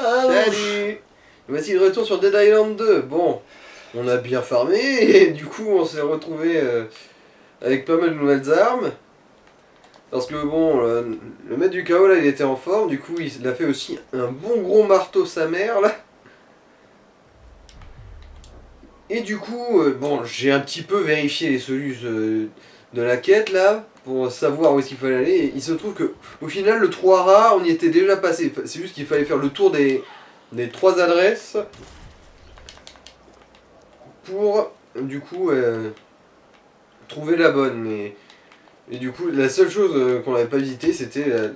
Salut. Voici le retour sur Dead Island 2. Bon, on a bien farmé et du coup on s'est retrouvé avec pas mal de nouvelles armes. Parce que bon, le maître du chaos là il était en forme, du coup il a fait aussi un bon gros marteau sa mère là. Et du coup, bon, j'ai un petit peu vérifié les solutions de la quête là, pour savoir où est-ce qu'il fallait aller. Et il se trouve que au final le 3 rats, on y était déjà passé. C'est juste qu'il fallait faire le tour des 3 adresses pour du coup trouver la bonne. Et du coup, la seule chose qu'on n'avait pas visité, c'était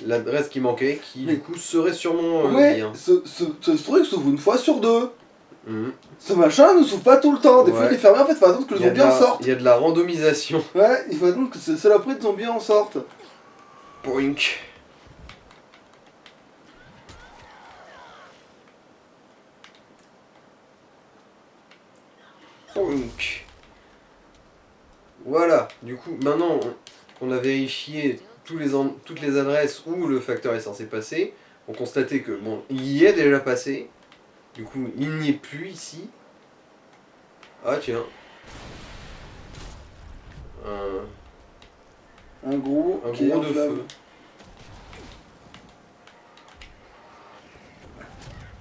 l'adresse qui manquait, qui du coup serait sûrement Ouais, bien. ce truc s'ouvre une fois sur deux. Mhm. Ce machin ne s'ouvre pas tout le temps. Des fois il Ouais. est fermé, en fait, il faut attendre que le zombie en sorte. Il y a de la randomisation. Ouais, il faut attendre que ce saloperie de zombie en sorte. Poink. Poink. Voilà, du coup, maintenant qu'on a vérifié toutes les adresses où le facteur est censé passer, on constatait que, bon, il y est déjà passé, du coup, il n'y est plus ici. Ah, tiens. Un gros Un qui est gros en de flamme. feu.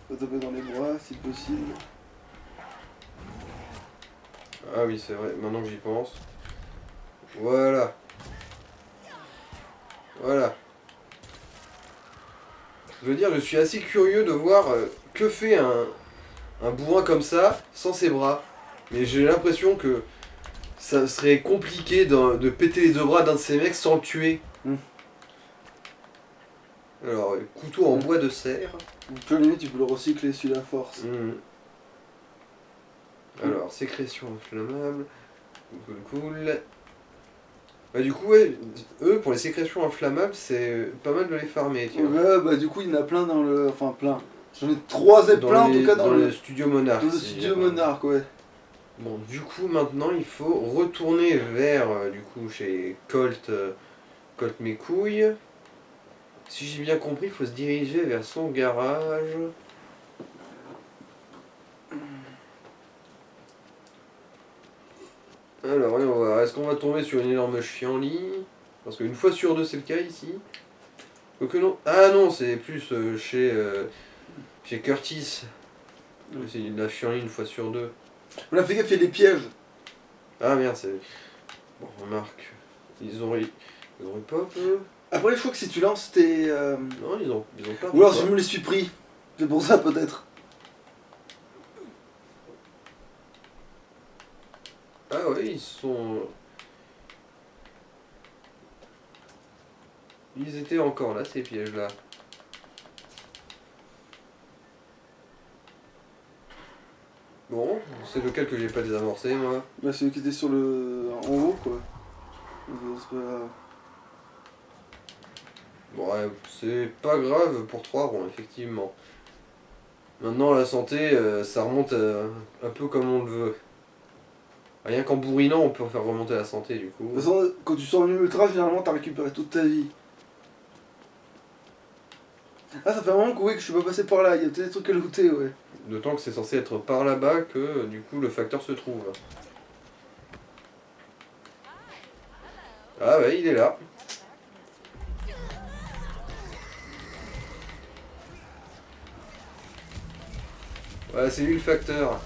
Faut taper dans les bras si possible. Ah oui, c'est vrai, maintenant que j'y pense. Voilà. Voilà. Je veux dire, je suis assez curieux de voir que fait un bourrin comme ça, sans ses bras. Mais j'ai l'impression que ça serait compliqué de péter les deux bras d'un de ces mecs sans le tuer. Alors, couteau en bois de serre. Tu vois, limite, tu peux le recycler celui la force. Alors, sécrétion inflammable. Cool. Bah, du coup, ouais, eux, pour les sécrétions inflammables, c'est pas mal de les farmer, tiens. Ouais, bah du coup, il y en a plein dans le. Enfin, plein. J'en ai 3 et plein en tout cas dans le studio Monarch. Dans le studio Monarch, ouais. Bon, du coup, maintenant, il faut retourner vers, du coup, chez Colt, Colt mes couilles. Si j'ai bien compris, il faut se diriger vers son garage. Alors, voyons voir. Est-ce qu'on va tomber sur une énorme chienlit? Parce qu'une fois sur deux, c'est le cas ici. Quoique non. Ah non, c'est plus chez Curtis. C'est de la chienlit une fois sur deux. On a fait gaffe, il y a des pièges. Ah merde, c'est. Bon, remarque. Ils ont pas eux. Après, je crois que si tu lances tes. Non, ils ont pas. Ou alors, je me les suis pris. C'est pour ça, peut-être. Ah ouais, ils sont. Ils étaient encore là, ces pièges-là. Bon, c'est lequel que j'ai pas désamorcé, moi. Bah, celui qui était sur le. En haut, quoi. Bon, ouais, c'est pas grave pour 3 ronds, effectivement. Maintenant, la santé, ça remonte un peu comme on le veut. Rien qu'en bourrinant, on peut faire remonter la santé, du coup. De toute façon, quand tu sors en ultra, généralement, t'as récupéré toute ta vie. Ah, ça fait un moment que, ouais, que je suis pas passé par là. Il y a peut-être des trucs à looter, ouais. D'autant que c'est censé être par là-bas que, du coup, le facteur se trouve. Ah ouais, il est là. Ouais, c'est lui le facteur.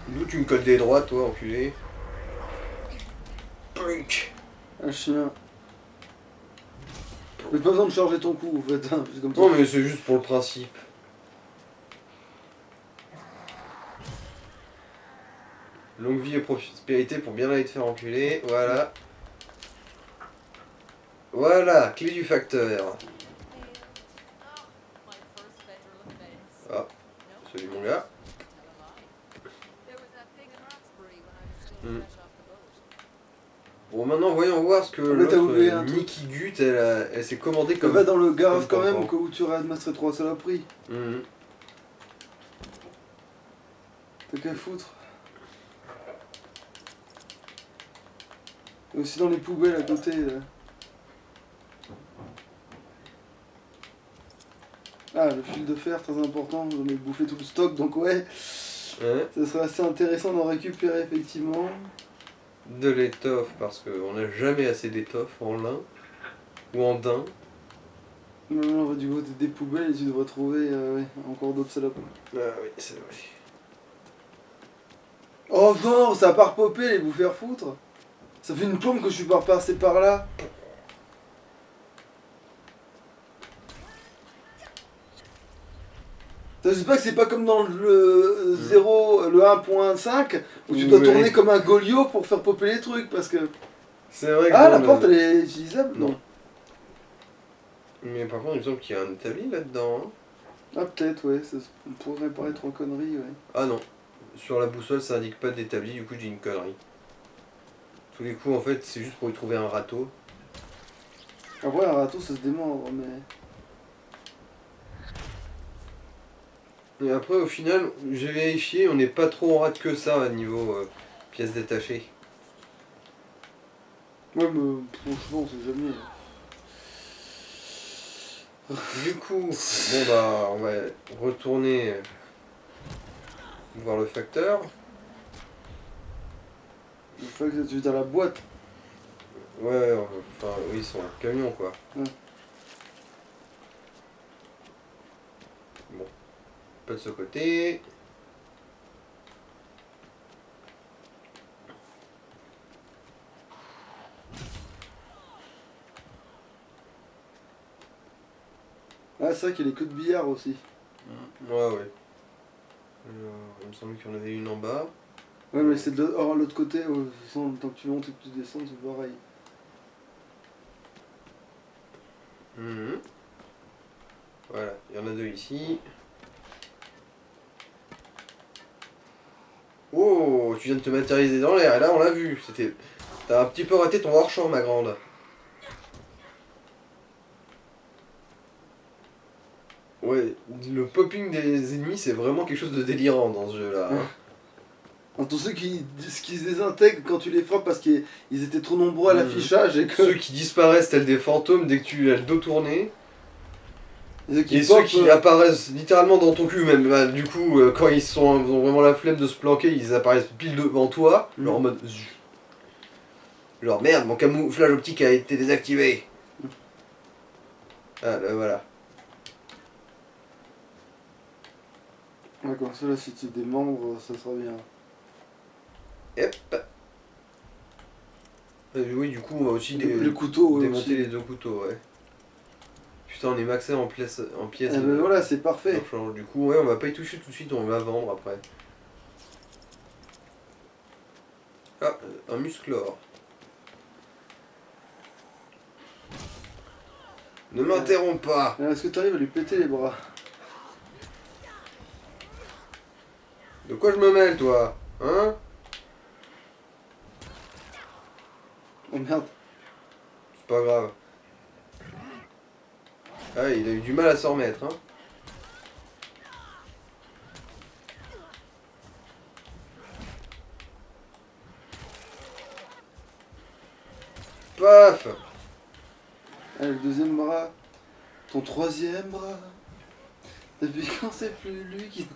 D'où tu me colles des droites, toi, enculé. Punk. Un chien. Mais pas besoin de charger ton coup, en fait. Hein, comme ça. Non, mais c'est juste pour le principe. Longue vie et prospérité pour bien aller te faire enculer. Voilà. Voilà, clé du facteur. Ah, salut mon gars. Bon, maintenant voyons voir ce que l'autre Nikki Gut, elle s'est commandée comme. Va dans le garage quand comme même, au cas où tu aurais administré 3 saloperies. T'as qu'à foutre. Et aussi dans les poubelles à côté, là. Ah, le fil de fer, très important, j'en ai bouffé tout le stock, donc ouais, Hein. ça serait assez intéressant d'en récupérer effectivement. De l'étoffe, parce qu'on n'a jamais assez d'étoffe en lin ou en daim. Non, on va du côté des poubelles et tu devrais trouver ouais, encore d'autres salopes. Ah oui, c'est vrai. Oh non, ça a pas repopé, les vous faire foutre. Ça fait une plombe que je suis pas repassé par là. J'espère que c'est pas comme dans le 0, le 1.5 où tu dois Ouais. tourner comme un Golio pour faire popper les trucs parce que. C'est vrai que Ah, dans la le- porte elle est utilisable? Non. Mais par contre, il me semble qu'il y a un établi là-dedans. Hein. Ah, peut-être, ouais, ça pourrait paraître en connerie, ouais. Ah non. Sur la boussole, ça indique pas d'établi, du coup, j'ai une connerie. Tous les coups, en fait, c'est juste pour y trouver un râteau. Après, un râteau ça se démembre, mais. Et après, au final, j'ai vérifié, on n'est pas trop en rate que ça à niveau pièces détachées. Ouais, mais franchement, c'est jamais. Du coup, bon bah, on va retourner voir le facteur. Il faut que tu es dans la boîte. Ouais, enfin, oui, ils sont en camion, quoi. Ouais. Bon, pas de ce côté. Ah, c'est vrai qu'il y a les queues de billard aussi. Ouais, ouais. Alors, il me semble qu'il y en avait une en bas. Ouais, mais c'est de l'autre côté, tant que tu montes et que tu descends, c'est pareil. Mhm. Voilà, il y en a deux ici. Oh, tu viens de te matérialiser dans l'air, et là on l'a vu. C'était. T'as un petit peu raté ton hors-champ, ma grande. Ouais, le popping des ennemis, c'est vraiment quelque chose de délirant dans ce jeu-là. Hein. Entre ceux qui se désintègrent quand tu les frappes parce qu'ils étaient trop nombreux à l'affichage et que. Ceux qui disparaissent tels des fantômes dès que tu as le dos tourné. Et Ceux qui apparaissent littéralement dans ton cul, même. Bah, du coup, quand ils ont vraiment la flemme de se planquer, ils apparaissent pile devant toi. Genre en mode. Genre merde, mon camouflage optique a été désactivé. Ah, là voilà. Ouais, comme ça, là, si tu démembres, ça sera bien. Hop. Oui, du coup, on va aussi Le couteau, ouais, démonter aussi. les deux couteaux, ouais. Putain, on est maxé en pièces. Eh ben voilà, c'est parfait. Du coup, ouais, on va pas y toucher tout de suite, on va vendre après. Ah, un musclor. Ne m'interromps pas. Alors, est-ce que tu arrives à lui péter les bras? De quoi je me mêle, toi? Hein? Oh merde. C'est pas grave. Ah, il a eu du mal à s'en remettre, hein. Paf! Allez, le deuxième bras. Ton troisième bras. Depuis quand c'est plus lui qui.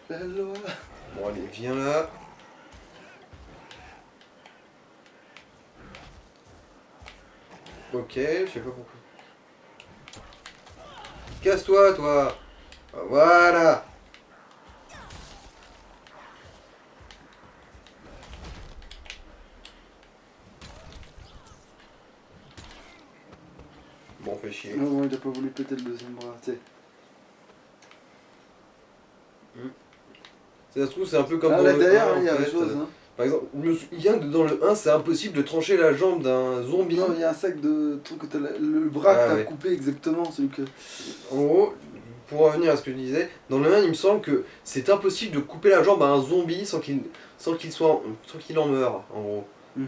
La loi. Bon, allez, viens là. Ok, je sais pas pourquoi. Casse-toi, toi! Voilà! Bon, fait chier. Non, il a pas voulu péter le deuxième bras, tu sais. Ça se trouve, c'est un peu comme Ah, dans là le derrière, 1, il y a en autre fait. chose. Hein. Par exemple, je me souviens que dans le 1, c'est impossible de trancher la jambe d'un zombie. Non, il y a un sac de trucs que le bras Ah, que t'as ouais. coupé exactement, celui que. En gros, pour revenir à ce que je disais, dans le 1, il me semble que c'est impossible de couper la jambe à un zombie sans qu'il en meure, en gros. Hmm.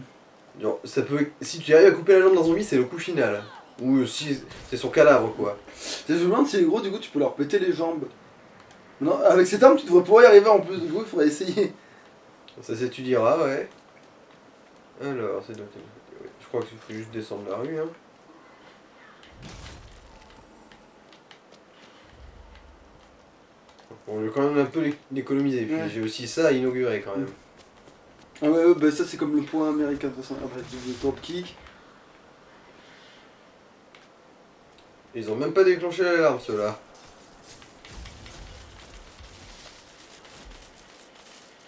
Genre, ça peut, si tu arrives à couper la jambe d'un zombie, c'est le coup final. Ou si c'est son cadavre, quoi. Je me demande si les gros, du coup, tu peux leur péter les jambes. Non, avec cette arme, tu devrais pouvoir y arriver en plus. Du coup, il faudrait essayer. Ça s'étudiera, ouais. Alors, c'est donc... Je crois qu'il faut juste descendre la rue, hein. Bon, je vais quand même un peu l'économiser. Puis Ouais. j'ai aussi ça à inaugurer quand même. Ah ouais, bah ça c'est comme le point américain de toute façon. Après, le top kick. Ils ont même pas déclenché l'alarme ceux-là.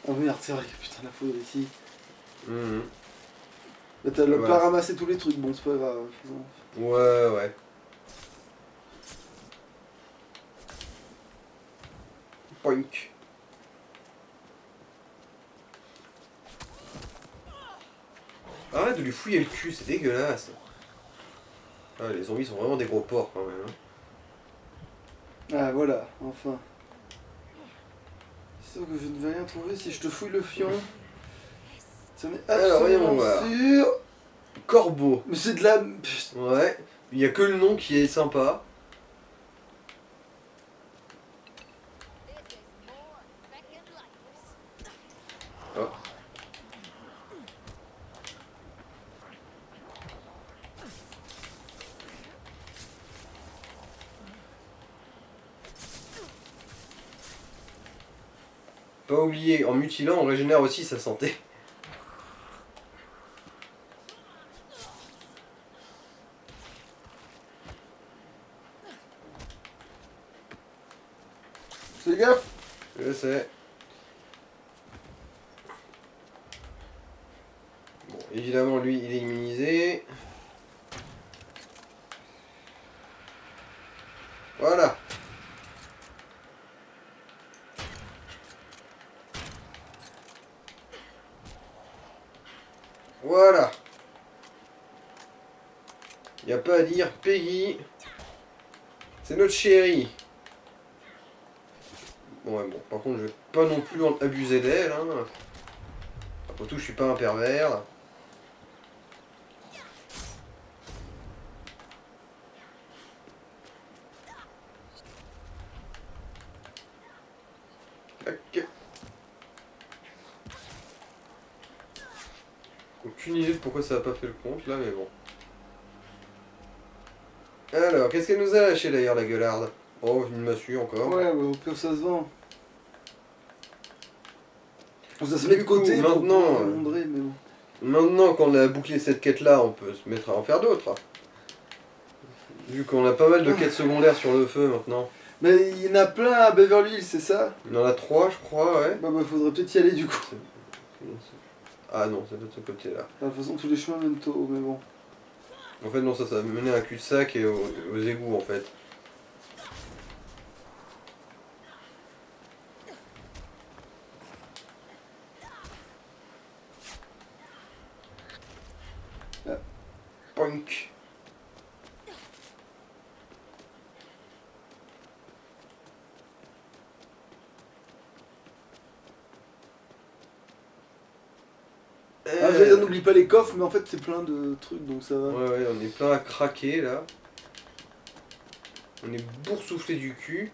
Ah merde, c'est vrai que putain la foudre ici. Mhm. Bah t'as Voilà. pas ramassé tous les trucs, bon c'est pas grave. Ouais, ouais. Poink. Arrête de lui fouiller le cul, c'est dégueulasse. Ah, les zombies sont vraiment des gros porcs quand même. Hein. Ah voilà, enfin. C'est sûr que je ne vais rien trouver si je te fouille le fion. Ça n'est Alors, voyons absolument voir. sûr. Corbeau. Mais c'est de la... Putain. Ouais. Il y a que le nom qui est sympa. Oh. Pas oublier, en mutilant, on régénère aussi sa santé. Fais gaffe. Je sais. Bon, évidemment, lui, il est immunisé. Voilà. Voilà. Y a pas à dire, Peggy. C'est notre chérie. Bon, ouais, bon, par contre, je vais pas non plus en abuser d'elle. Hein. Après tout, je suis pas un pervers. Tac. Aucune idée de pourquoi ça a pas fait le compte là, mais bon. Alors, qu'est-ce qu'elle nous a lâché d'ailleurs, la gueularde? Oh, une massue encore. Ouais, bah, au pire ça se vend. Ça se Du met de coup, côté pour maintenant, pouvoir démontrer, mais bon. Maintenant qu'on a bouclé cette quête-là, on peut se mettre à en faire d'autres. Vu qu'on a pas mal de quêtes secondaires sur le feu maintenant. Mais il y en a plein à Beverly Hills, c'est ça? Il y en a 3, je crois, ouais. Bah faudrait peut-être y aller du coup. Ah non, c'est de ce côté-là. De toute façon tous les chemins mènent tôt, mais bon. En fait, non, ça va mener à un cul-de-sac et aux égouts, en fait. Ah. Poink. Ah j'allais dire n'oublie pas les coffres, mais en fait c'est plein de trucs donc ça va. Ouais, ouais, on est plein à craquer là. On est boursouflé du cul.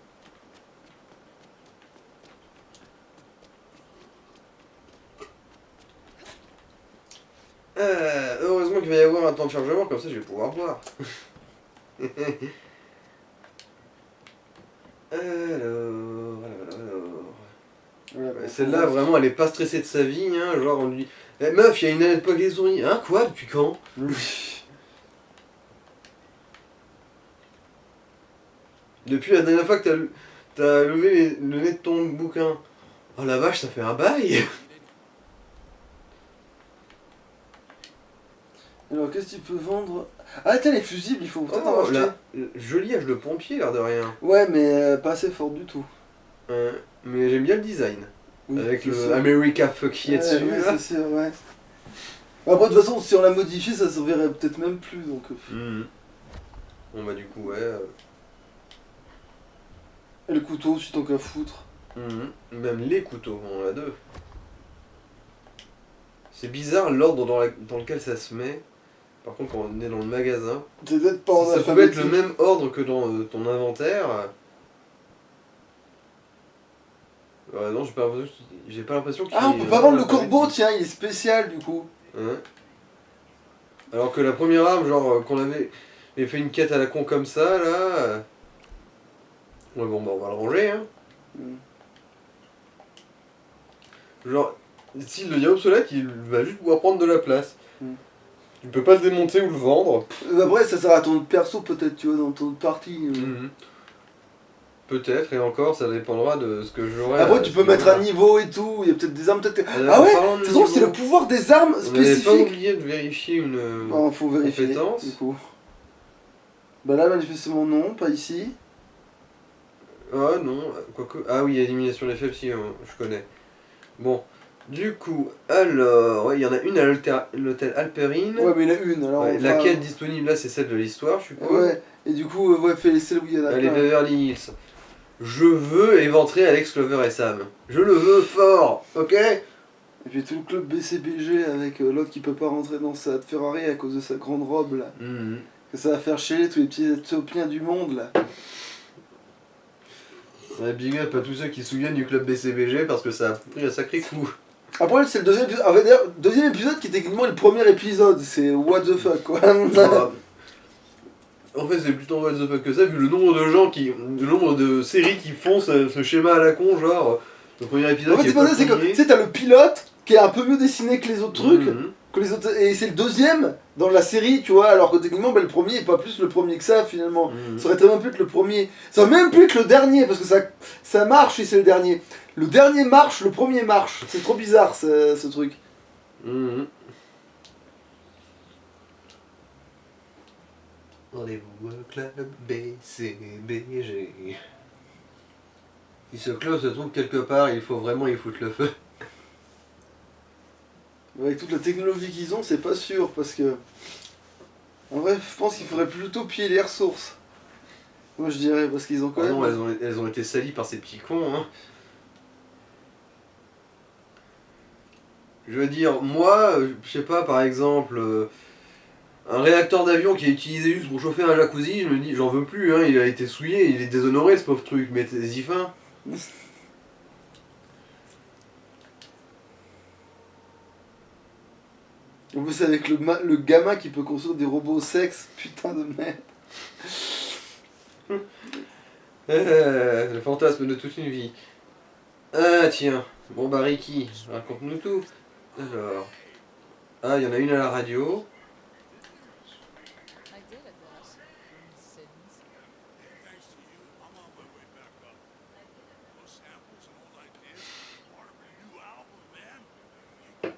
Heureusement qu'il va y avoir un temps de chargement, comme ça je vais pouvoir boire. Ouais, Ouais, celle-là, vraiment, elle est pas stressée de sa vie, hein. Genre, on lui dit eh, meuf, il y a une année de poids des souris. Hein, quoi? Depuis quand? Depuis la dernière fois que t'as levé le nez de ton bouquin. Oh la vache, ça fait un bail! Alors qu'est-ce que tu peux vendre? Ah tiens les fusibles, il faut peut-être en Oh, racheter. là, joli âge de pompier, l'air de rien. Ouais mais pas assez fort du tout. Mais j'aime bien le design. Oui, Avec c'est le sûr. America fuck qui est dessus, Ouais, là. c'est sûr, ouais. Après de toute façon si on l'a modifié ça servirait peut-être même plus donc... Mhm. Bon bah du coup, ouais. Et le couteau aussi tant qu'à foutre. Même les couteaux, on en a deux. C'est bizarre l'ordre dans lequel ça se met. Par contre, quand on est dans le magasin, C'est peut-être pas en si ça pouvait être le alphabétique. même ordre que dans ton inventaire. Non, j'ai pas l'impression qu'il Ah on y ait peut pas vendre le alphabétique. corbeau tiens, il est spécial du coup. Hein. Alors que la première arme, genre qu'on avait fait une quête à la con comme ça, là. Ouais, bon, bah on va le ranger, hein. Genre, s'il devient obsolète, il va juste pouvoir prendre de la place. Mm. Tu peux pas le démonter ou le vendre. Après, ça sert à ton perso, peut-être, tu vois, dans ton autre partie. Mhm. Peut-être, et encore, ça dépendra de ce que j'aurai. Après, tu peux mettre un niveau et tout, il y a peut-être des armes, peut-être. Ah En ouais, parlant de c'est drôle, c'est niveau, le pouvoir des armes on n'avait pas spécifiques. oublié de vérifier une Non, faut vérifier. compétence. Du coup. Bah là, manifestement, non, pas ici. Ah non, quoique. Ah oui, élimination des faibles, si, je connais. Bon, du coup, alors, ouais, il y en a une à l'hôtel Alperine. Ouais, mais il y en a une, alors Ouais, on fera- laquelle disponible là, c'est celle de l'histoire, je suppose. Ouais, et du coup, ouais, fais celle où il y en a Allez, plein. Beverly Hills. Je veux éventrer Alex Clover et Sam. Je le veux fort, ok? Et puis tout le club BCBG avec l'autre qui peut pas rentrer dans sa Ferrari à cause de sa grande robe là. Mhm. Que ça va faire chier tous les petits Éthiopiens du monde là. Ouais, big up à tous ceux qui se souviennent du club BCBG parce que ça a pris un sacré coup. Après, c'est le deuxième épisode. Ah, d'ailleurs, deuxième épisode qui est techniquement le premier épisode. C'est what the fuck quoi. Bah, en fait, c'est plutôt what the fuck que ça, vu le nombre de gens le nombre de séries qui font ce schéma à la con, genre le premier épisode. En fait, qui est c'est pas pas ça, c'est que premier. tu sais, t'as le pilote qui est un peu mieux dessiné que les autres trucs. Mhm. Que les autres, et c'est le deuxième dans la série, tu vois, alors que techniquement, bah, le premier est pas plus le premier que ça finalement. Mhm. Ça aurait très bien pu être le premier. Ça aurait même pu être le dernier, parce que ça marche et c'est le dernier. Le dernier marche, le premier marche. C'est trop bizarre ce truc. Mhm. Rendez-vous au club BCBG. Si ce club se trouve quelque part, il faut vraiment y foutre le feu. Avec toute la technologie qu'ils ont, c'est pas sûr, parce que. En vrai, je pense qu'il faudrait plutôt piller les ressources. Moi je dirais, parce qu'ils ont quand Ah même. non, elles ont été salies par ces petits cons. Hein. Je veux dire, moi, je sais pas, par exemple, un réacteur d'avion qui est utilisé juste pour chauffer un jacuzzi, je me dis, j'en veux plus, hein, il a été souillé, il est déshonoré ce pauvre truc, mettez-y fin. En plus, avec le gamin qui peut construire des robots sexe, putain de merde. Le fantasme de toute une vie. Ah tiens, bon bah Ricky, raconte-nous tout. Alors, ah il y en a une à la radio. I did at that. Sins. Thanks to you, I'm on my way back up. Those samples and old ideas are part of a new album, man.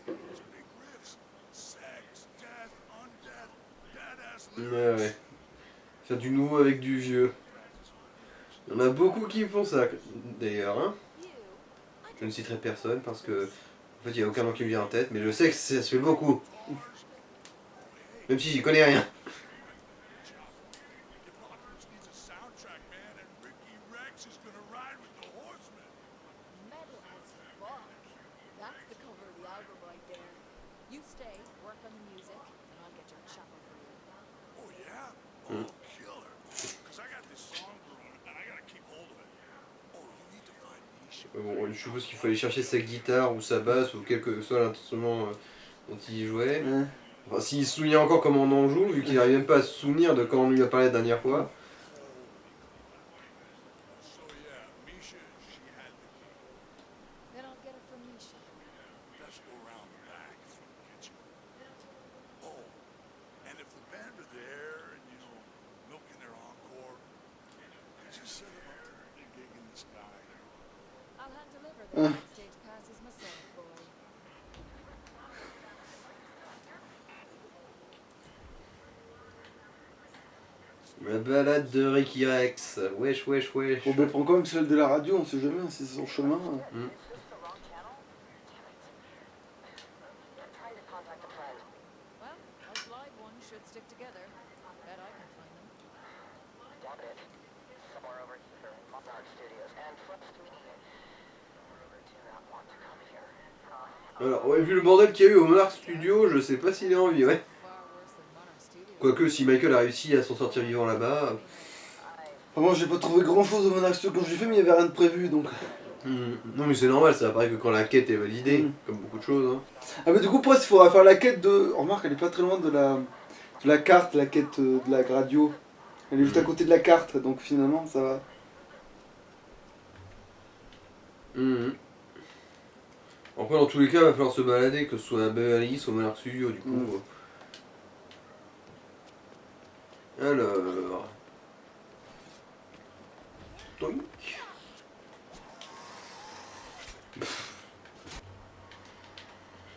Those big riffs. Sex, death, undeath, badass Ouais, lyrics. ouais. Faire du nouveau avec du vieux. Il y en a beaucoup qui font ça, d'ailleurs. Hein. Je ne citerai personne parce que, en fait, il n'y a aucun nom qui me vient en tête, mais je sais que ça se fait beaucoup. Même si j'y connais rien. Hippocalypse needs a soundtrack, man, and Ricky Rex is gonna ride with the Horsemen. Metal as fuck. That's the cover of the album right there. You stay, work on the music, and I'll get your chopper for you. Oh, yeah? Oh, killer. Because I got this song brewing, and I gotta keep hold of it. Oh, you need to find Misha. Bon, je suppose qu'il fallait chercher sa guitare ou sa basse ou quel que soit l'instrument dont il jouait. Ouais. Enfin, s'il se souvient encore comment on en joue, vu qu'il n'arrive même pas à se souvenir de quand on lui a parlé la dernière fois. So, yeah, Misha, she had the key. Then I'll get it from Misha. Let's go around the back through the kitchen. Oh, and if the band are there and, you know, milking their encore, could you set them up to a big gig in the sky? I'll hand deliver the backstage passes myself, boy. La balade de Ricky Rex. Wesh, wesh, wesh. Bon, ben prends quand même celle de la radio, on sait jamais si c'est son chemin. Well, those live ones should stick together. Bet I can find them. Doubt it. Somewhere over here in Monarch Studios. And trust me, rumor do not want to come here. Alors, ouais, vu le bordel qu'il y a eu au Monarch Studio, je sais pas s'il est en vie, ouais. Far worse than Monarch Studios. Quoique, si Michael a réussi à s'en sortir vivant là-bas. Enfin, moi j'ai pas trouvé grand chose de mon action quand j'ai fait, mais il y avait rien de prévu donc. Non, mais c'est normal, ça apparaît que quand la quête est validée, Mm. comme beaucoup de choses. Hein. Ah, mais du coup, presque il faudra faire la quête de. Oh, remarque, elle est pas très loin de la carte, la quête de la radio. Elle est juste à côté de la carte, donc finalement ça va. Mhm. Après, dans tous les cas, il va falloir se balader, que ce soit à Beverly Hills ou au Monarch Studio, du coup. Mm. Alors... Toink.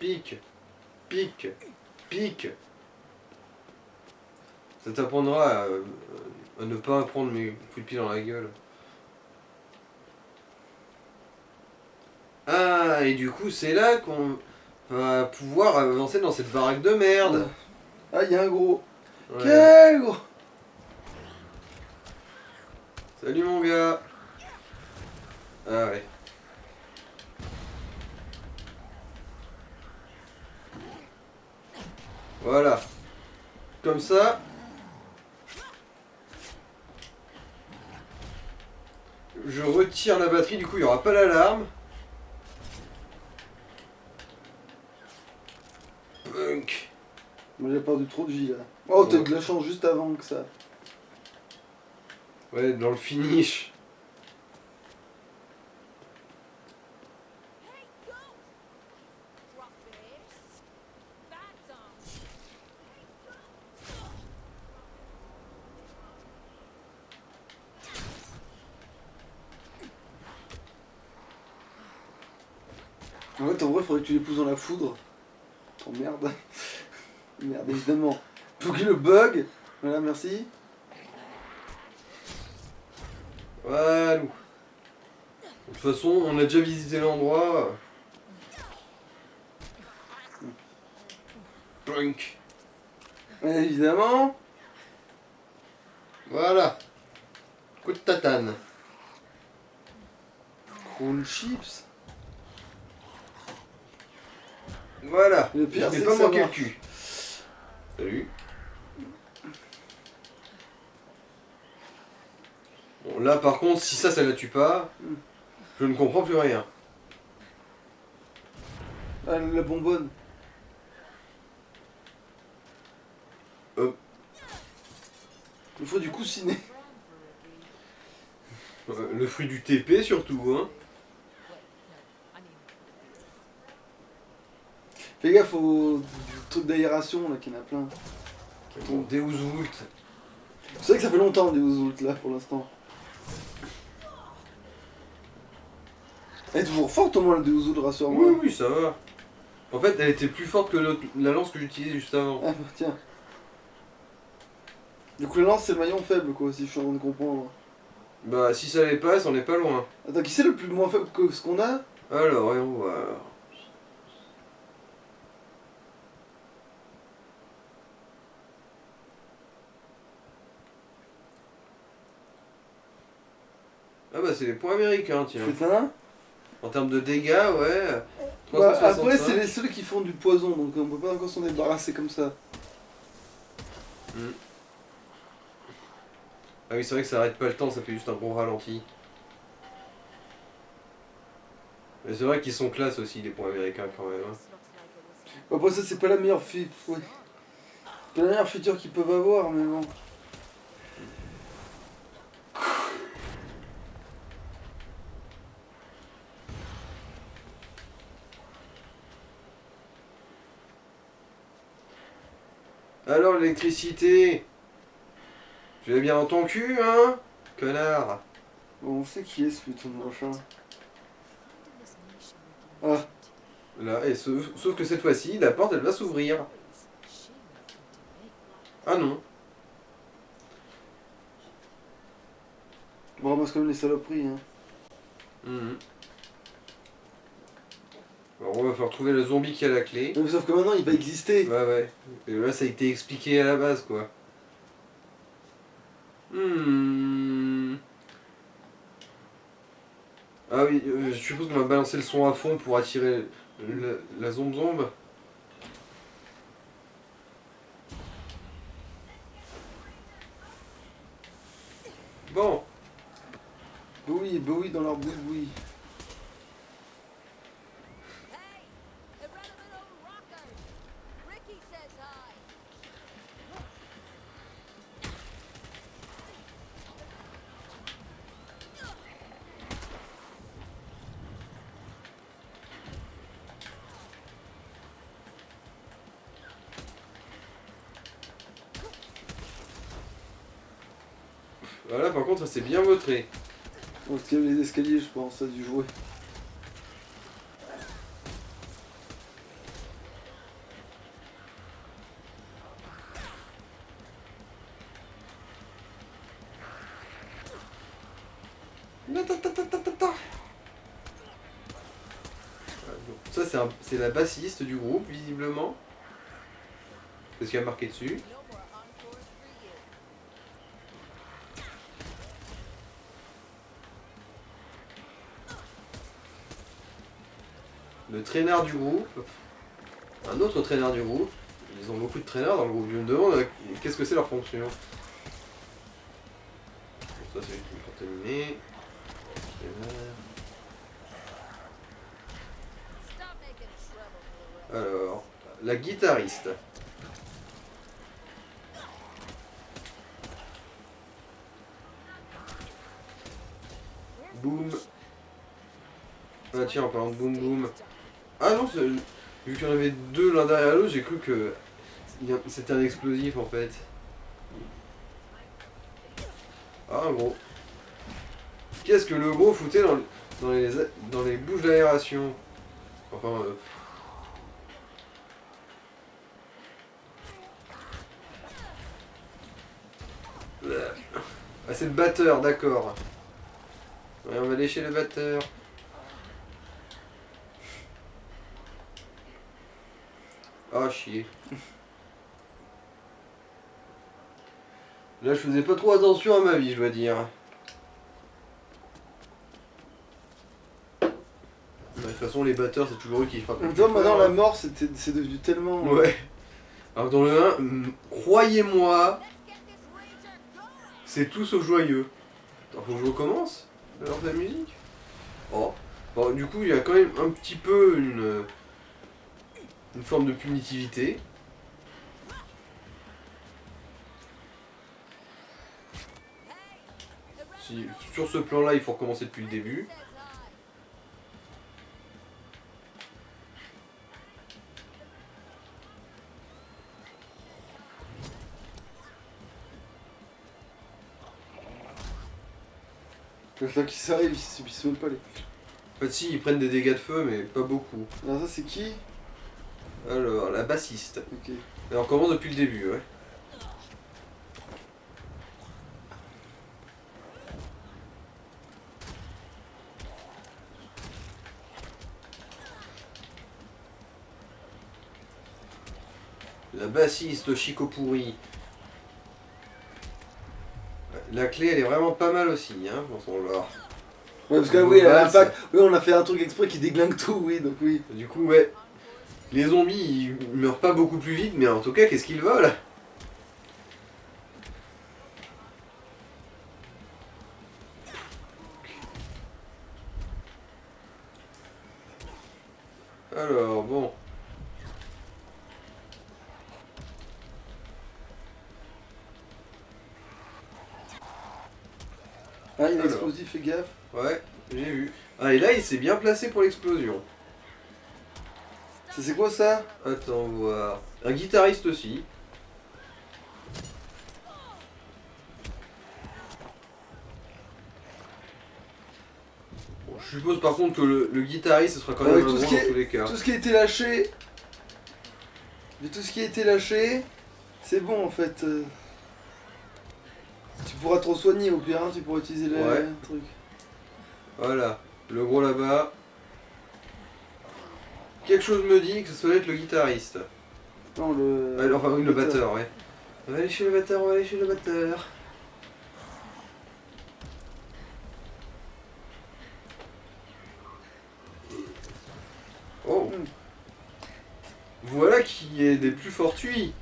Pique. Pique. Pique. Ça t'apprendra à ne pas prendre mes coups de pied dans la gueule. Ah, et du coup, c'est là qu'on va pouvoir avancer dans cette baraque de merde. Ah, il y a un gros. Ouais. Quel gros. Salut mon gars. Ah ouais. Voilà. Comme ça. Je retire la batterie, du coup il n'y aura pas l'alarme. Punk. Moi j'ai perdu trop de vie là. Oh, t'as eu Ouais. de la chance juste avant que ça. Ouais, dans le finish. Hey, go! Drop this. That's on. En fait, en vrai, faudrait que tu les pousses dans la foudre. Oh merde. Merde, évidemment. Pour qu'il le bug. Voilà, merci. Voilà. De toute façon, on a déjà visité l'endroit. Punk. Évidemment. Voilà. Coup de tatane. Crown chips. Voilà. Le pire, Je c'est n'ai que pas ça manqué le marche. cul. Salut. Bon, là par contre, si ça la tue pas, je ne comprends plus rien. Ah, la bonbonne. Il faut du coussinet. Le fruit du TP surtout, hein. I mean, Fais gaffe aux trucs d'aération là, qu'il y en a plein. Bon, Deus Vult. C'est vrai que ça fait longtemps des Ouzult là pour l'instant. Elle est toujours forte au moins le Deus Vult, rassure-moi. Oui, oui, ça va. En fait, elle était plus forte que la lance que j'utilisais juste avant. Ah bah tiens. Du coup la lance c'est le maillon faible quoi, si je suis en train de comprendre. Bah, si ça les passe, on n'est pas loin. Attends, qui c'est le plus moins faible que ce qu'on a? Alors, voyons voir. Ah bah, c'est les points américains, tiens. Putain. En termes de dégâts, ouais. Bah, 365. après c'est les seuls qui font du poison, donc on peut pas encore s'en débarrasser comme ça. Ah oui, c'est vrai que ça arrête pas le temps, ça fait juste un gros ralenti. Mais c'est vrai qu'ils sont classe aussi, les points américains quand même. Hein. this looks like it was Après ça c'est pas la meilleure ouais. C'est pas la meilleure feature qu'ils peuvent avoir, mais bon. Alors l'électricité, tu l'as bien dans ton cul, hein, connard. Bon, on sait qui est ce putain de machin. this nation Ah, Là, et sauf que cette fois-ci, la porte elle va s'ouvrir. she nothing to me. Ah non. bon, ramasse quand même les saloperies, hein. Mhm. Alors on va falloir trouver le zombie qui a la clé. Mais sauf que maintenant il va exister. Ouais, ouais. Et là, ça a été expliqué à la base, quoi. Ah oui, je suppose qu'on va balancer le son à fond pour attirer la zombe. Bon, Boui dans leur boui. Hey, irrelevant old rocker. Ricky says hi. Voilà, par contre, ça s'est bien vautré. Bon, parce qu'il y avait les escaliers, je pense, ça a dû jouer. Ça, c'est la bassiste du groupe, visiblement. C'est ce qu'il y a marqué dessus. No more encores for you. Le traîneur du groupe. Un autre traîneur du groupe. Ils ont beaucoup de traîneurs dans le groupe. Je me demande qu'est-ce que c'est leur fonction. Bon, ça, c'est une contaminé. Traîneur. Stop making trouble for the rest. Alors, la guitariste. Boum. Ah tiens, en parlant de boum boum. Ah non, vu qu'il y en avait deux l'un derrière l'autre, j'ai cru que c'était un explosif en fait. Ah un gros. Qu'est-ce que le gros foutait dans les bouches d'aération? Enfin... Ah c'est le batteur, d'accord. Ouais, on va lécher le batteur. Ah chier. Là je faisais pas trop attention à ma vie, je dois dire. De toute façon les batteurs c'est toujours eux qui frappent. En même temps, maintenant, la mort, c'est devenu tellement... Ouais. Alors dans le 1, croyez-moi, Let's get this rager going. c'est tout sauf joyeux. Attends, faut que je recommence alors la musique. Oh. Bon, du coup il y a quand même un petit peu une forme de punitivité. Si, sur ce plan-là, il faut recommencer depuis le début. Says I. Le temps qui s'arrive, ils subissent même pas les... En fait, si, ils prennent des dégâts de feu, mais pas beaucoup. Alors ça, c'est qui? Alors, la bassiste. Ok. Et on commence depuis le début, ouais. La bassiste Chico pourri. La clé, elle est vraiment pas mal aussi, hein, dans son genre. Ouais, parce que oui, elle a un pack. Oui, on a fait un truc exprès qui déglingue tout, oui, donc oui. Du coup, ouais, les zombies, ils meurent pas beaucoup plus vite, mais en tout cas, qu'est-ce qu'ils volent? Alors, bon. Ah, il est Alors. explosif, fais gaffe. Ouais, j'ai vu. Ah, et là, il s'est bien placé pour l'explosion. C'est quoi ça? Attends, voir. Un guitariste aussi. Bon, je suppose par contre que le guitariste, ce sera quand même Ouais, un tout gros ce qui dans est- tous les cas. Tout ce qui a été lâché. Mais tout ce qui a été lâché, c'est bon en fait. Tu pourras te soigner au pire, hein, tu pourras utiliser le Ouais. truc. Voilà, le gros là-bas. Quelque chose me dit que ce doit être le guitariste. Non, le. Ouais, enfin, oui, le batteur, ouais. On va aller chez le batteur, on va aller chez le batteur. Oh. Hmm. Voilà qui est des plus fortuits.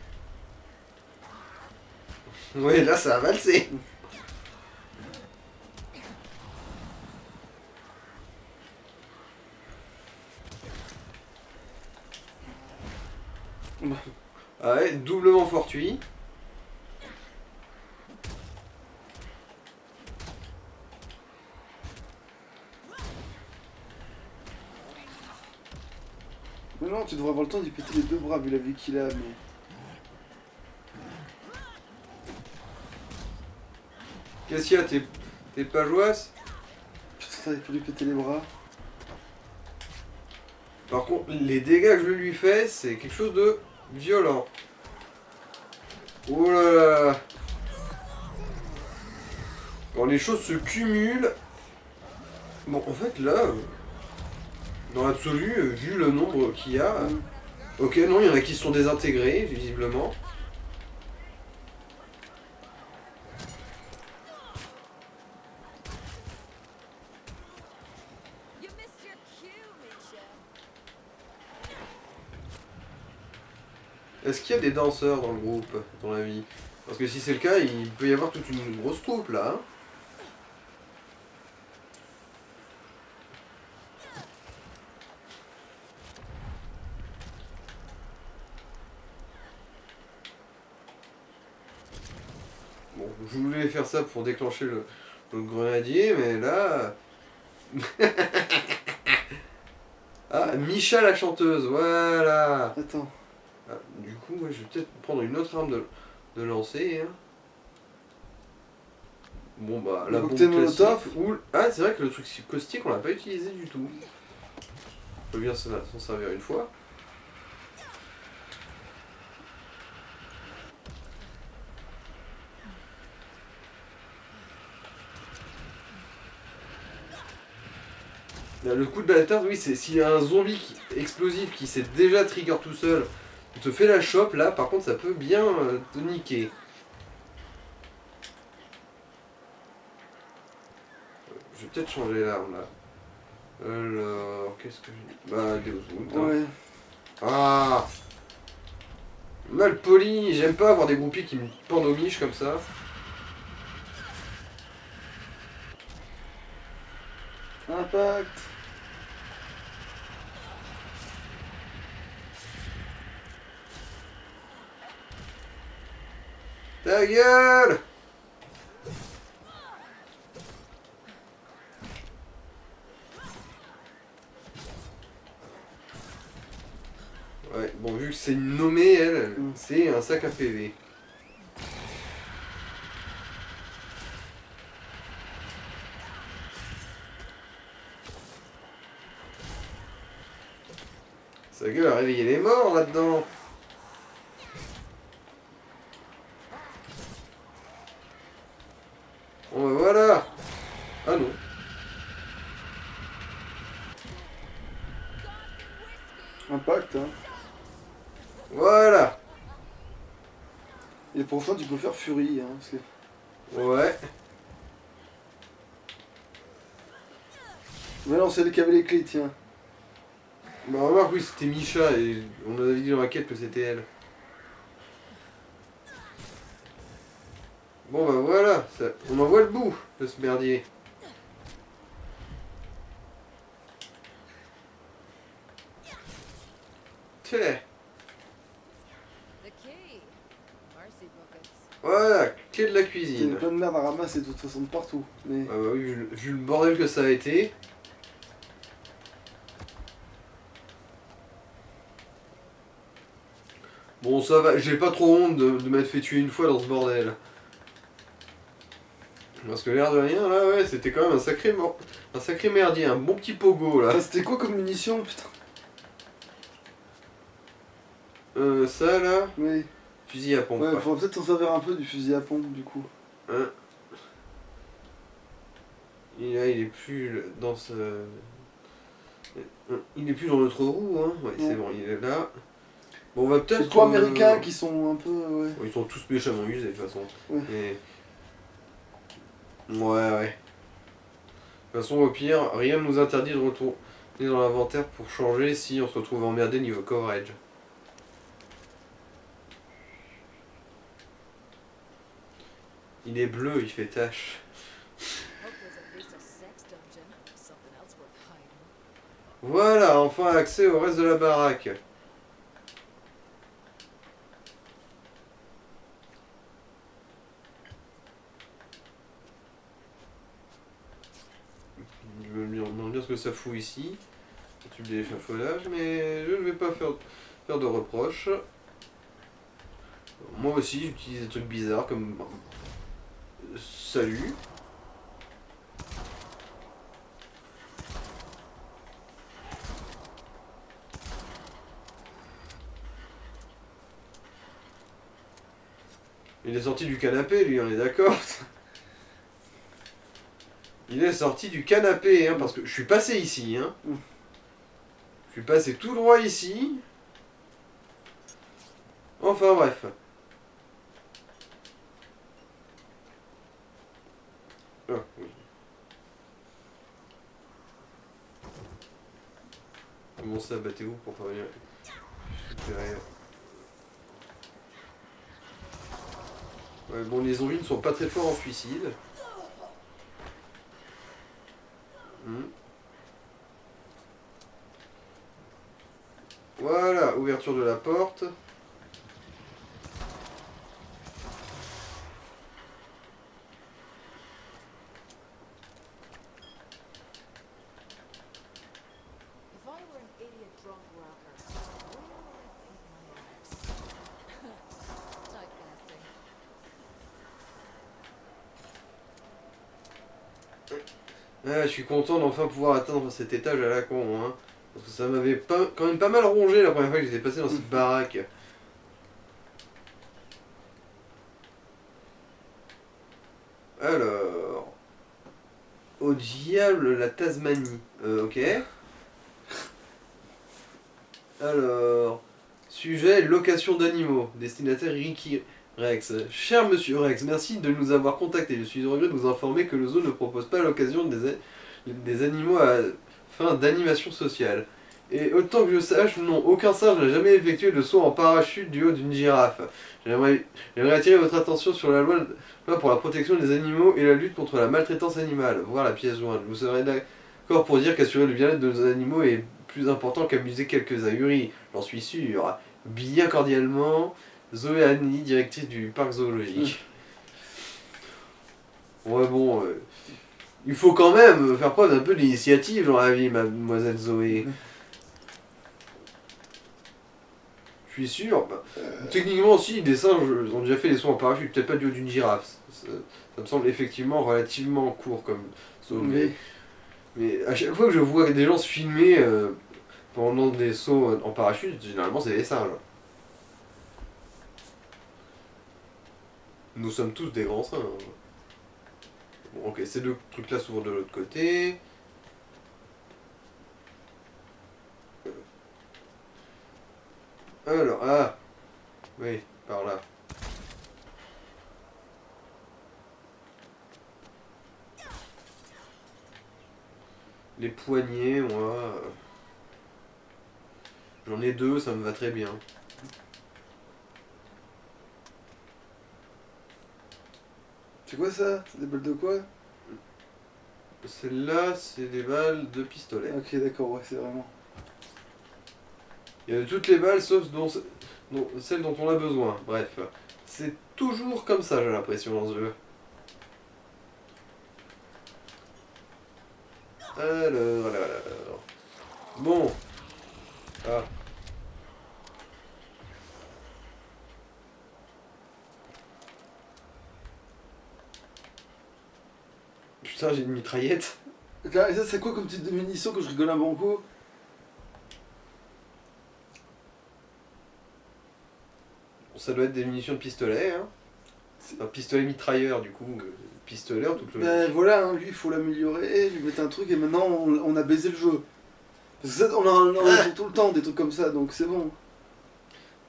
Ouais, là ça a valsé. Ah ouais, doublement fortuit. Mais non, tu devrais avoir le temps d'y péter les deux bras vu la vie qu'il a, mais. Qu'est-ce qu'il y a? T'es pas joasse? Putain, t'avais pu lui péter les bras. Par contre, les dégâts que je lui fais, c'est quelque chose de violent. Oh là là. Quand les choses se cumulent... Bon, en fait, là... Dans l'absolu, vu le nombre qu'il y a... Ok, non, il y en a qui se sont désintégrés, visiblement. You missed your cue, Misha. Est-ce qu'il y a des danseurs dans le groupe, dans la vie? Parce que si c'est le cas, il peut y avoir toute une grosse troupe, là. Hein. Bon, je voulais faire ça pour déclencher le grenadier, mais là... Ah, Misha la chanteuse, voilà. Attends. Ah, du coup, ouais, je vais peut-être prendre une autre arme de lancer. Hein. Bon bah, la Le bombe cocktail classique. Molotov. Ah, c'est vrai que le truc caustique, on l'a pas utilisé du tout. On peut bien s'en servir une fois. Là, le coup de bâtard, oui, c'est s'il y a un zombie explosif qui s'est déjà trigger tout seul, il te fait la chope, là, par contre, ça peut bien te niquer. Je vais peut-être changer l'arme, là. Alors, qu'est-ce que j'ai... Bah, Deus Vult, hein. Ouais. Ah, mal poli, j'aime pas avoir des groupies qui me pendent aux miches comme ça. Impact. Ta gueule! Ouais, bon, vu que c'est une nommée, elle, c'est un sac à PV. Sa gueule a réveillé les morts là-dedans. Bon bah voilà. Ah non. Impact, hein. Voilà. Et pour ça, tu peux faire Fury, hein. Parce que... Ouais. Mais non, c'est elle qui avait les clés, tiens. Bah remarque, oui, c'était Misha et on avait dit dans la quête que c'était elle. Bon bah voilà, on en voit le bout de ce merdier. Tiens, The key. Marcy buckets. voilà, clé de la Il y cuisine. a plein de merde à ramasser de toute façon de partout. Mais... Ah bah oui, vu le bordel que ça a été. Bon ça va, j'ai pas trop honte de m'être fait tuer une fois dans ce bordel. Parce que l'air de rien, là ouais, c'était quand même un sacré merdier, un bon petit pogo là. Ah, c'était quoi comme munition, putain? Ça là, Oui. fusil à pompe. Ouais, Ouais. faudrait peut-être s'en servir un peu du fusil à pompe, du coup. Hein. Et là, il est plus dans ce... Il est plus dans notre roue, hein. Ouais, c'est bon, il est là. Bon, on va peut-être... Les poids américains qui sont un peu... Ouais. Bon, ils sont tous méchamment usés, de toute façon. Ouais. Et... Ouais. De toute façon, au pire, rien ne nous interdit de retourner dans l'inventaire pour changer si on se retrouve emmerdé niveau coverage. Il est bleu, il fait tache. Hope there's at least a sex dungeon. Something else worth hiding. Voilà, enfin accès au reste de la baraque. Je me demande bien ce que ça fout ici. Un tube d'échafaudage, mais je ne vais pas faire de reproches. Moi aussi, j'utilise des trucs bizarres comme Salut. Il est sorti du canapé, lui, on est d'accord. Il est sorti du canapé, hein, parce que je suis passé ici, hein. Je suis passé tout droit ici. Enfin bref. Ah, oui. Comment ça, battez-vous pour pas venir derrière. Ouais, bon, les zombies ne sont pas très forts en suicide. Voilà, ouverture de la porte. If I were an idiot drunk rocker, where would I paint my ass? Typecasting. Ah, je suis content d'enfin pouvoir atteindre cet étage à la con, hein. Parce que ça m'avait quand même pas mal rongé la première fois que j'étais passé dans cette baraque. Alors... Au diable la Tasmanie. Ok. Alors... Sujet, location d'animaux. Destinataire Ricky Rex. Cher monsieur Rex, merci de nous avoir contactés. Je suis heureux de vous informer que le zoo ne propose pas l'occasion des animaux à fin d'animation sociale. Et autant que je sache, non, aucun singe n'a jamais effectué de saut en parachute du haut d'une girafe. J'aimerais attirer votre attention sur la loi pour la protection des animaux et la lutte contre la maltraitance animale. Voir la pièce jointe. Vous serez d'accord pour dire qu'assurer le bien-être de nos animaux est plus important qu'amuser quelques ahuris. J'en suis sûr. Bien cordialement, Zoé Annie, directrice du parc zoologique. Ouais bon, il faut quand même faire preuve d'un peu d'initiative dans la vie, mademoiselle Zoé. Je suis sûr. Bah, techniquement, si, des singes ont déjà fait des sauts en parachute, peut-être pas du haut d'une girafe. Ça me semble effectivement relativement court comme saut. Mais à chaque fois que je vois des gens se filmer pendant des sauts en parachute, généralement c'est des singes. Nous sommes tous des grands singes. Bon, ok, ces deux trucs-là s'ouvrent de l'autre côté. Alors, ah, oui, par là. Les poignets, moi... J'en ai deux, ça me va très bien. C'est quoi ça? C'est des balles de quoi? Celle-là, c'est des balles de pistolet. Ok, d'accord, ouais, c'est vraiment. Il y a de toutes les balles sauf celles dont on a besoin. Bref, c'est toujours comme ça, j'ai l'impression, dans ce jeu. Alors. Bon. Ah. Putain, j'ai une mitraillette. Et ça, c'est quoi comme type de munitions que je rigole un bon coup? Ça doit être des munitions de pistolet, hein. C'est un pistolet mitrailleur, du coup. Pistolet en toute logique. Ben voilà, hein, lui il faut l'améliorer, lui mettre un truc et maintenant on a baisé le jeu. Parce que ça, on a tout le temps des trucs comme ça, donc c'est bon.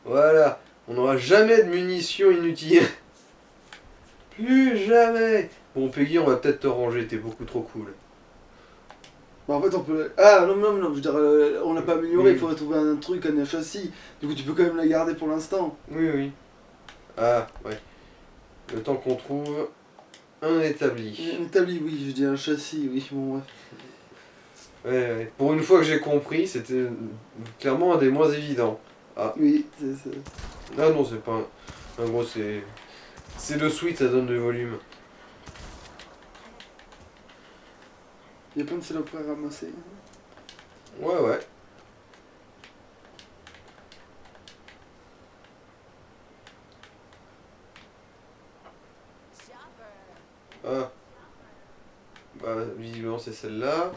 Voilà. On n'aura jamais de munitions inutiles. Plus jamais. Bon, Peggy, on va peut-être te ranger, t'es beaucoup trop cool. Bah en fait on peut... Ah non, je veux dire, on l'a pas amélioré, Oui. il faudrait trouver un truc, un châssis. Du coup tu peux quand même la garder pour l'instant. Oui. Ah, ouais. Le temps qu'on trouve un établi. Un établi, oui, je dis un châssis, oui, bon bref. Ouais. Pour une fois que j'ai compris, c'était clairement un des moins évidents. Ah, Oui, ah non, c'est pas un gros, c'est le sweet, ça donne du volume. il y a plein de saloperies à ramasser. Ouais. Chopper. Ah. Bah, visiblement c'est celle-là.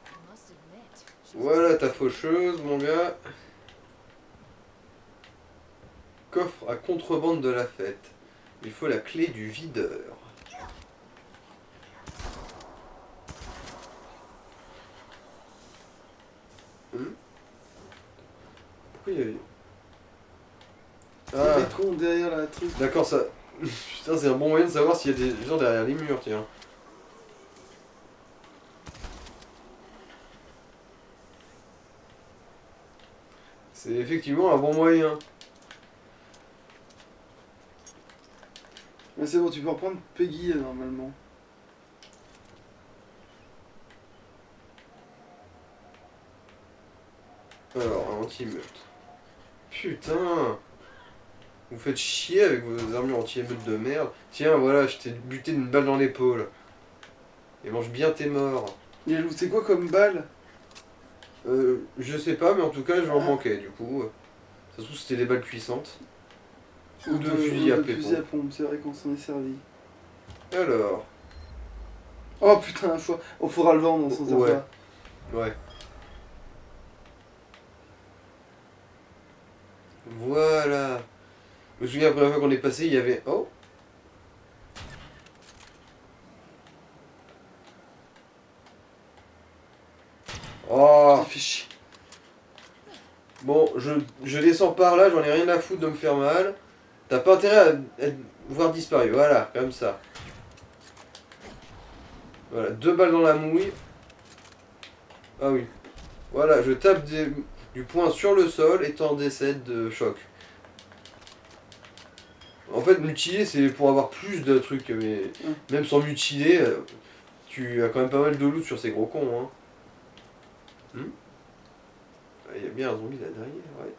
I must admit, she's Voilà ta faucheuse, mon gars. Coffre à contrebande de la fête. Il faut la clé du videur. Pourquoi il y avait... Ah. Ah, Les cons derrière la truc. d'accord, ça... Putain, c'est un bon moyen de savoir s'il y a des gens derrière les murs, tiens. C'est effectivement un bon moyen. Mais c'est bon, tu peux reprendre Peggy normalement. Alors, un anti-émeute. Putain! Vous faites chier avec vos armures anti-émeute de merde. Tiens, voilà, je t'ai buté d'une balle dans l'épaule. Et mange bien tes morts. Il a looté quoi comme balle? Je sais pas, mais en tout cas, je m'en manquais, du coup. Ça se trouve, c'était des balles puissantes. Ou de fusil à fusil péton. à pompe, c'est vrai qu'on s'en est servi. Alors, Oh putain, on faudra le vendre, on s'en sert Ouais. pas. ouais. Voilà. Je me souviens, la première fois qu'on est passé, il y avait... Oh! Oh! Ça fait chier. Bon, je descends par là, j'en ai rien à foutre de me faire mal. T'as pas intérêt à voir disparu, voilà, comme ça. Voilà, 2 balles dans la mouille. Ah oui. Voilà, je tape du poing sur le sol et t'en décèdes de choc. En fait, mutiler, c'est pour avoir plus de trucs, mais même sans mutiler, tu as quand même pas mal de loot sur ces gros cons, hein. Il y a bien un zombie là derrière, ouais.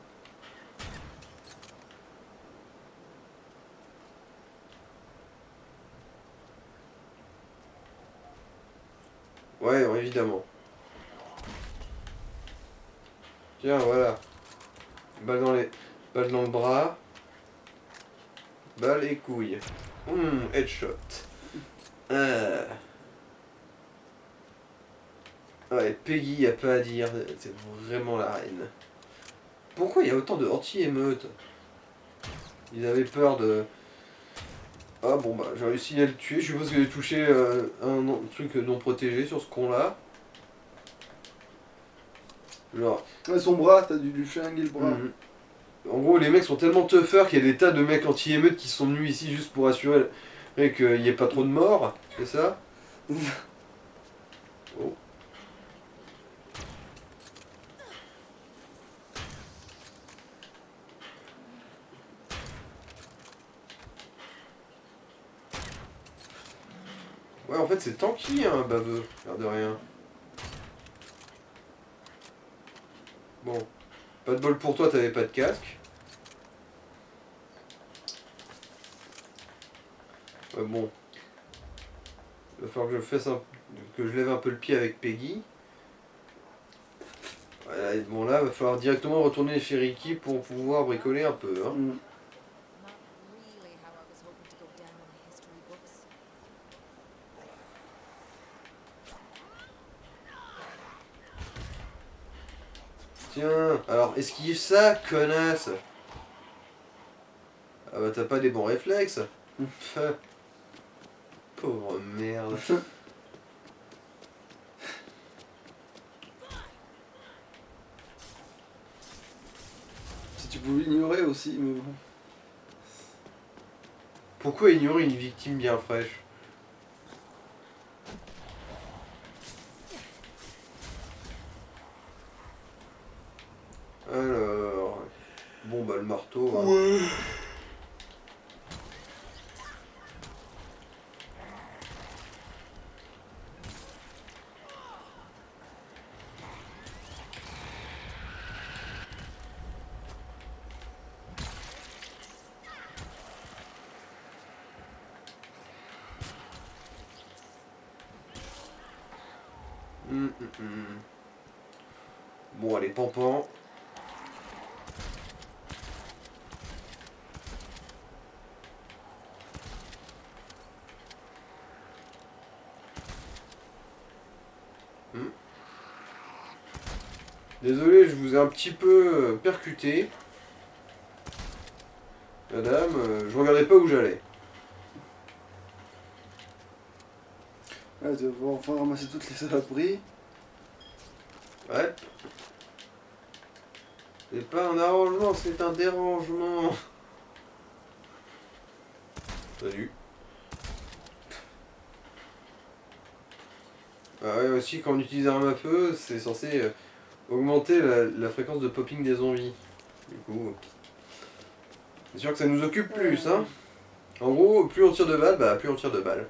Ouais, évidemment. Tiens, voilà. Balle dans le bras. Balle et couille. Headshot. Ah. Ouais, Peggy, y a pas à dire. C'est vraiment la reine. Pourquoi il y a autant de anti-émeutes? Ils avaient peur de... Ah bon bah j'ai réussi à le tuer. Je suppose que j'ai touché un truc non protégé sur ce con là. Genre... Ouais, son bras, t'as dû lui flinguer le bras. En gros, les mecs sont tellement toughers qu'il y a des tas de mecs anti-émeutes qui sont venus ici juste pour assurer qu'il n'y ait pas trop de morts, c'est ça? Oh. Ouais, en fait, c'est tanky, hein, baveux, l'air de rien. Bon, pas de bol pour toi, t'avais pas de casque. Ouais, bon. Il va falloir que que je lève un peu le pied avec Peggy. Voilà, et bon là, il va falloir directement retourner chez Ricky pour pouvoir bricoler un peu, hein. Mm. not really how I was hoping to go down in the history books. Tiens, alors esquive ça, connasse. Ah bah t'as pas des bons réflexes. Pauvre merde. Si tu pouvais ignorer aussi, mais bon. Pourquoi ignorer une victime bien fraîche? Alors... Bon bah le marteau... hein. Ouais. Bon allez, pampan. Désolé, je vous ai un petit peu percuté. Madame, je regardais pas où j'allais. Ouais, tu vas pouvoir enfin ramasser toutes les saloperies. Ouais. C'est pas un arrangement, c'est un dérangement. Salut. Ah ouais, aussi, quand on utilise un arme à feu, c'est censé augmenter la fréquence de popping des zombies. Du coup, c'est sûr que ça nous occupe plus, hein. En gros, plus on tire de balles, bah plus on tire de balles.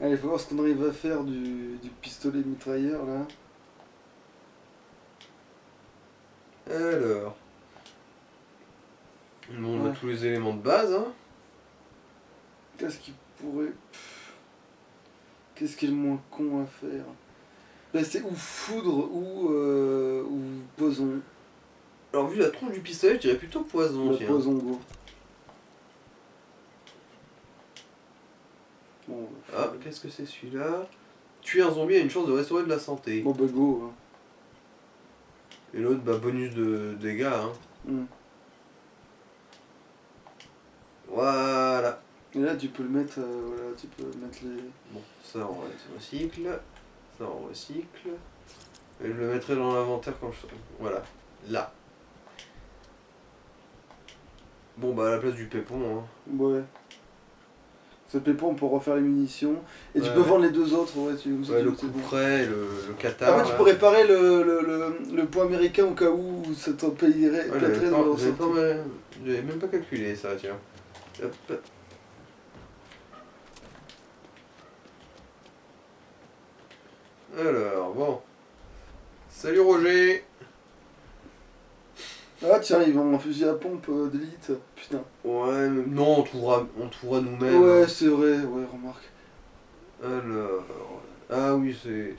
Allez, faut voir ce qu'on arrive à faire du pistolet mitrailleur là. Alors. On a Ouais. tous les éléments de base, hein. Qu'est-ce qui pourrait. Qu'est-ce qui est le moins con à faire? Bah, c'est ou foudre ou poison. Alors, vu la tronche du pistolet, je dirais plutôt poison, Le tiens. poison go. Bon, Ah, qu'est-ce que c'est celui-là? Tuer un zombie a une chance de restaurer de la santé. bon bah go. Hein. Et l'autre, bah bonus de dégâts, hein. Voilà. Et là tu peux le mettre, voilà, tu peux mettre les. Bon, ça on recycle. Ça on recycle. Et je le mettrai dans l'inventaire quand je... Voilà. Là. Bon, bah à la place du pépon, hein. Ouais. Ce pépon pour refaire les munitions. Et tu Ouais, peux ouais. vendre les deux autres, ouais, Ouais, le c'est coup bon. près, le cathare. Après tu là. peux réparer le point américain au cas où ça t'en payerait Ouais, pèterait dans leur sortie. j'avais même pas calculé ça, tiens. Hop. Alors, bon. Salut Roger. Ah tiens, ils vendent un fusil à pompe d'élite. Putain. Ouais, mais non, on trouvera nous-mêmes. Ouais, c'est vrai, ouais, remarque. Alors... Ah oui, c'est...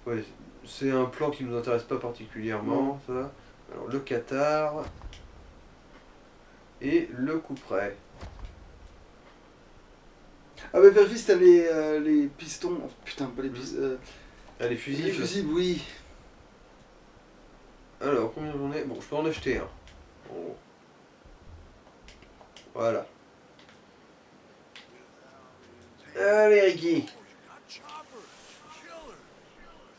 Ouais, c'est un plan qui nous intéresse pas particulièrement, ça. Alors, le cathare... Et le coup près. Ah bah vérifie si t'as les pistons. Oh, putain, pas les pistons. Ah, les Les fusibles. fusibles, oui. Alors, combien j'en ai? Bon, je peux en acheter un. Bon. Voilà. Allez, Ricky. Oh, you got Chopper. Killer.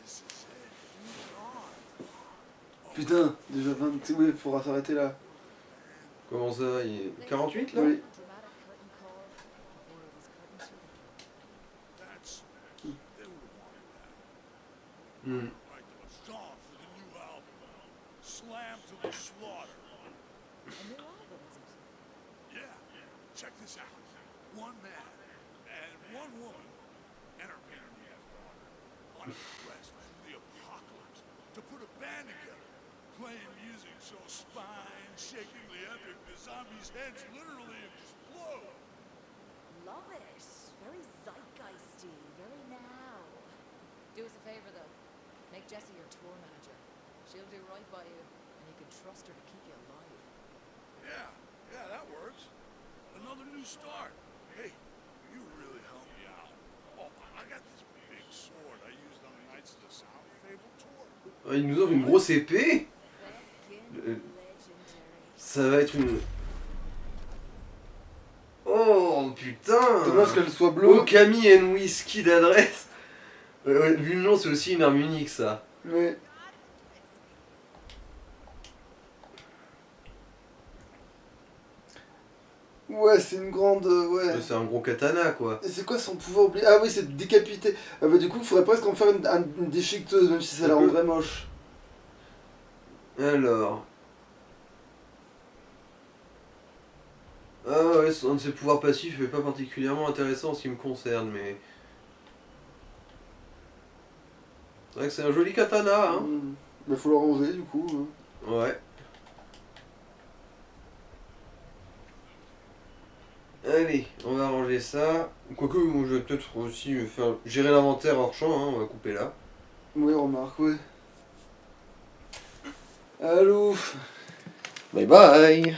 This is it. Move on. Putain, déjà 20. Oui, il faudra s'arrêter là. Comment ça? Il est 48 là? Oui. Dramatic curtain call before it was curtain too. That's. They would have wanted that. Hmm. Like a song for the new album. Slam to the slaughter. A new album, is it? Yeah. Check this out. One man and one woman and her baby-ass daughter on a quest through the apocalypse to put a band together, playing music so spine-shakingly epic the zombies' heads literally explode. Love it. Very zeitgeisty. Very now. Do us a favor though. Make Jessie your tour manager. She'll do right by you, and you can trust her to keep you alive. Yeah, that works. Another new start. Hey, you really helped me out. Oh, I got this big sword I used on the Knights of the Sound Fable tour. Ah, il nous offre une grosse épée. Fucking Euh, legendary. Ça va être une... Oh putain. Dommage qu'elle soit bleue. Okami and Whisky d'adresse. Ouais, vu le nom, c'est aussi une arme unique, ça. Ouais. Ouais, c'est une grande. Ouais. C'est un gros katana, quoi. Et c'est quoi son pouvoir oublié? Ah oui, c'est de décapiter. Ah bah du coup, il faudrait presque en faire une déchiqueteuse, même si ça la rendrait moche. Alors... Ah ouais, un de ses pouvoirs passifs est pas particulièrement intéressant en ce qui me concerne, mais... C'est vrai que c'est un joli katana, hein. Bah faut le ranger du coup. Hein. Ouais. Allez, on va ranger ça. Quoique, moi, je vais peut-être aussi faire gérer l'inventaire hors champ, hein, on va couper là. Oui, remarque, ouais. Allô. Bye bye.